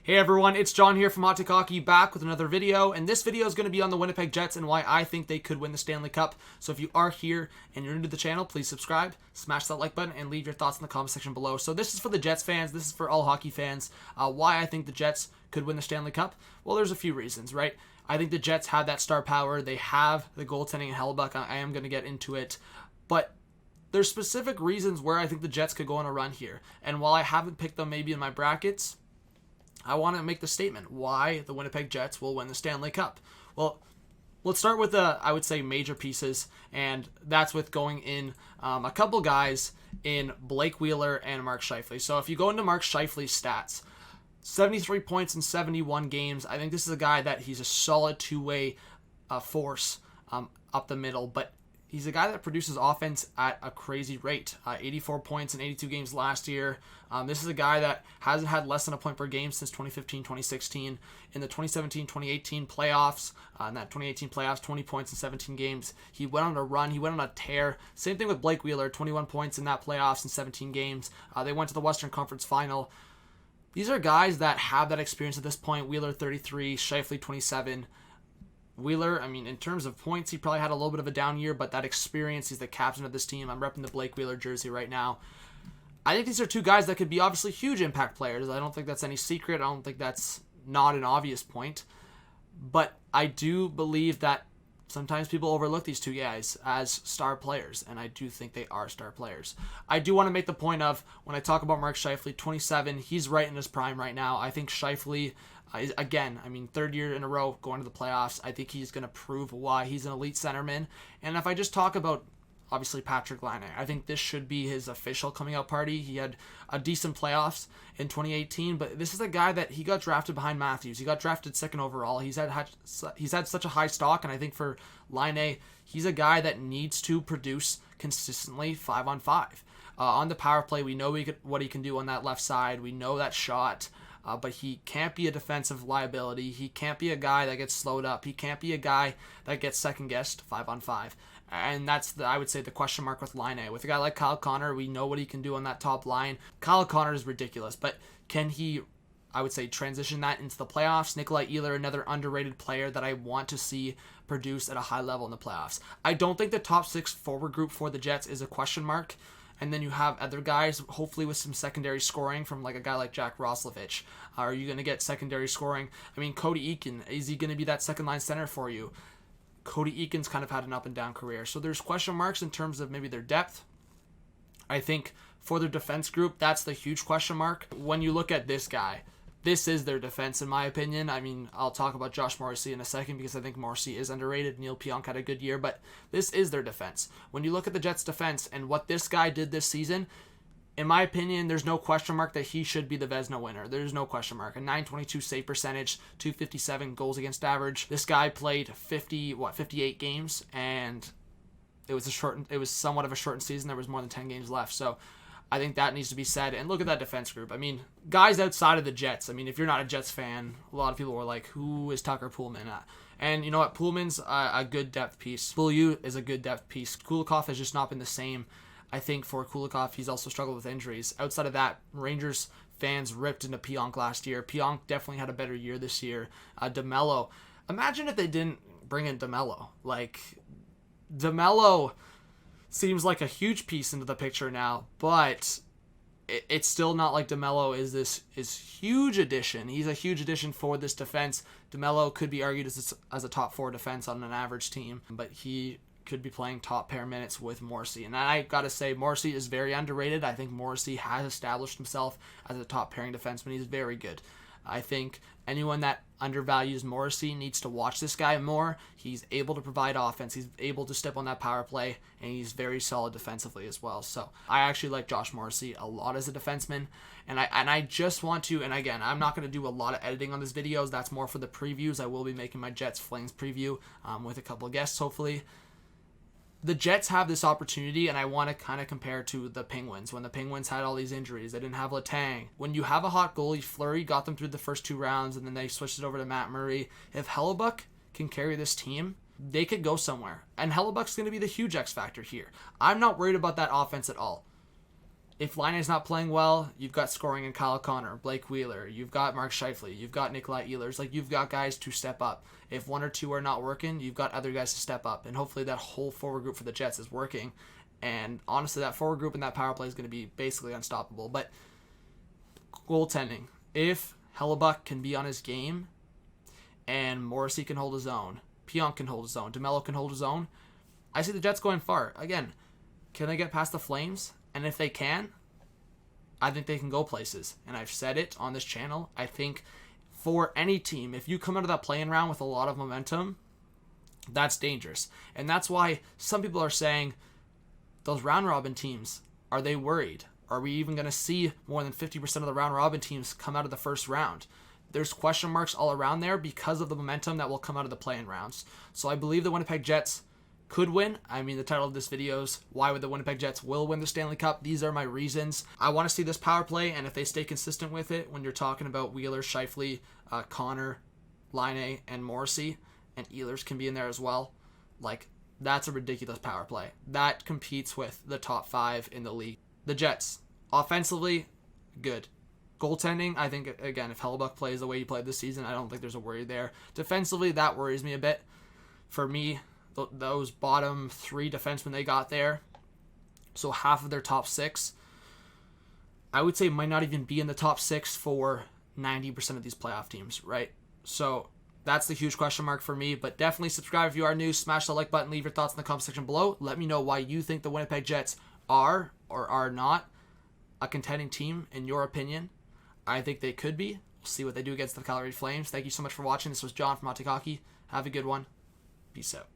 Hey everyone, it's John here from RPO Bay Hockey, back with another video, and this video is going to be on the Winnipeg Jets and why I think they could win the Stanley Cup. So if you are here and you're new to the channel, please subscribe, smash that like button, and leave your thoughts in the comment section below. So this is for the Jets fans, this is for all hockey fans, why I think the Jets could win the Stanley Cup. Well, there's a few reasons, right? I think the Jets have that star power, they have the goaltending in Hellebuyck, I am going to get into it, but there's specific reasons where I think the Jets could go on a run here. And while I haven't picked them maybe in my brackets, I want to make the statement why the Winnipeg Jets will win the Stanley Cup. Well, let's start with I would say, major pieces, and that's with going in a couple guys in Blake Wheeler and Mark Scheifele. So if you go into Mark Scheifele's stats, 73 points in 71 games. I think this is a guy that he's a solid two-way force up the middle, but he's a guy that produces offense at a crazy rate. 84 points in 82 games last year. This is a guy that hasn't had less than a point per game since 2015-2016. In the 2017-2018 playoffs, in that 2018 playoffs, 20 points in 17 games. He went on a run. He went on a tear. Same thing with Blake Wheeler, 21 points in that playoffs in 17 games. They went to the Western Conference Final. These are guys that have that experience at this point. Wheeler, 33, Scheifele, 27. Wheeler, I mean, in terms of points, he probably had a little bit of a down year, but that experience, he's the captain of this team. I'm repping the Blake Wheeler jersey right now. I think these are two guys that could be obviously huge impact players. I don't think that's any secret. I don't think that's not an obvious point. But I do believe that sometimes people overlook these two guys as star players, and I do think they are star players. I do want to make the point of, when I talk about Mark Scheifele, 27, he's right in his prime right now. I think Scheifele again, I mean, third year in a row going to the playoffs. I think he's going to prove why he's an elite centerman. And if I just talk about, obviously, Patrick Laine, I think this should be his official coming out party. He had a decent playoffs in 2018, but this is a guy that he got drafted behind Matthews. He got drafted second overall. He's had such a high stock, and I think for Laine, he's a guy that needs to produce consistently 5-on-5. On the power play, we know what he can do on that left side. We know that shot. But he can't be a defensive liability. He can't be a guy that gets slowed up. He can't be a guy that gets second-guessed 5-on-5. And that's, I would say, the question mark with Laine. With a guy like Kyle Connor, we know what he can do on that top line. Kyle Connor is ridiculous, but can he, I would say, transition that into the playoffs? Nikolai Ehlers, another underrated player that I want to see produce at a high level in the playoffs. I don't think the top six forward group for the Jets is a question mark. And then you have other guys, hopefully with some secondary scoring from like a guy like Jack Roslovic. Are you going to get secondary scoring? I mean, Cody Eakin, is he going to be that second-line center for you? Cody Eakin's kind of had an up-and-down career. So there's question marks in terms of maybe their depth. I think for their defense group, that's the huge question mark. When you look at this guy, this is their defense, in my opinion. I mean, I'll talk about Josh Morrissey in a second because I think Morrissey is underrated. Neil Pionk had a good year, but this is their defense. When you look at the Jets' defense and what this guy did this season, in my opinion, there's no question mark that he should be the Vezina winner. There's no question mark. A .922 save percentage, .257 goals against average. This guy played 58 games, and it was somewhat of a shortened season. There was more than 10 games left, so I think that needs to be said. And look at that defense group. I mean, guys outside of the Jets. I mean, if you're not a Jets fan, a lot of people were like, who is Tucker Poolman at? And you know what? Poolman's a good depth piece. Beaulieu is a good depth piece. Kulikov has just not been the same. I think for Kulikov, he's also struggled with injuries. Outside of that, Rangers fans ripped into Pionk last year. Pionk definitely had a better year this year. DeMello. Imagine if they didn't bring in DeMello. Like, DeMello seems like a huge piece into the picture now, but it's still not like DeMello is huge addition. He's a huge addition for this defense. DeMello could be argued as a top four defense on an average team, but he could be playing top pair minutes with Morrissey. And I got to say, Morrissey is very underrated. I think Morrissey has established himself as a top pairing defenseman. He's very good. I think anyone that undervalues Morrissey needs to watch this guy more. He's able to provide offense. He's able to step on that power play, and he's very solid defensively as well. So I actually like Josh Morrissey a lot as a defenseman, and I just want to, and again, I'm not going to do a lot of editing on this videos. That's more for the previews. I will be making my Jets Flames preview with a couple of guests, hopefully. The Jets have this opportunity, and I want to kind of compare to the Penguins. When the Penguins had all these injuries, they didn't have Letang. When you have a hot goalie, Fleury got them through the first two rounds, and then they switched it over to Matt Murray. If Hellebuyck can carry this team, they could go somewhere. And Hellebuck's going to be the huge X factor here. I'm not worried about that offense at all. if Laine's not playing well, you've got scoring in Kyle Connor, Blake Wheeler, you've got Mark Scheifele, you've got Nikolai Ehlers. Like, you've got guys to step up. If one or two are not working, you've got other guys to step up. And hopefully that whole forward group for the Jets is working. And honestly, that forward group and that power play is going to be basically unstoppable. But goaltending, if Hellebuck can be on his game and Morrissey can hold his own, Pionk can hold his own, DeMello can hold his own, I see the Jets going far. Again, can they get past the Flames? And if they can, I think they can go places. And I've said it on this channel. I think for any team, if you come out of that play-in round with a lot of momentum, that's dangerous. And that's why some people are saying those round-robin teams, are they worried? Are we even going to see more than 50% of the round-robin teams come out of the first round? There's question marks all around there because of the momentum that will come out of the play-in rounds. So I believe the Winnipeg Jets could win. I mean, the title of this video is why would the Winnipeg Jets will win the Stanley Cup. These are my reasons. I want to see this power play, and if they stay consistent with it, when you're talking about Wheeler, Scheifele, Connor, Laine, and Morrissey, and Ehlers can be in there as well, like, that's a ridiculous power play. That competes with the top 5 in the league. The Jets, offensively, good. Goaltending, I think, again, if Hellebuck plays the way he played this season, I don't think there's a worry there. Defensively, that worries me a bit. For me, those bottom 3 defensemen they got there, so half of their top 6, I would say might not even be in the top 6 for 90% of these playoff teams, right? So that's the huge question mark for me, but definitely subscribe if you are new, smash the like button, leave your thoughts in the comment section below. Let me know why you think the Winnipeg Jets are or are not a contending team in your opinion. I think they could be. We'll see what they do against the Calgary Flames. Thank you so much for watching. This was John from RPO Hockey. Have a good one. Peace out.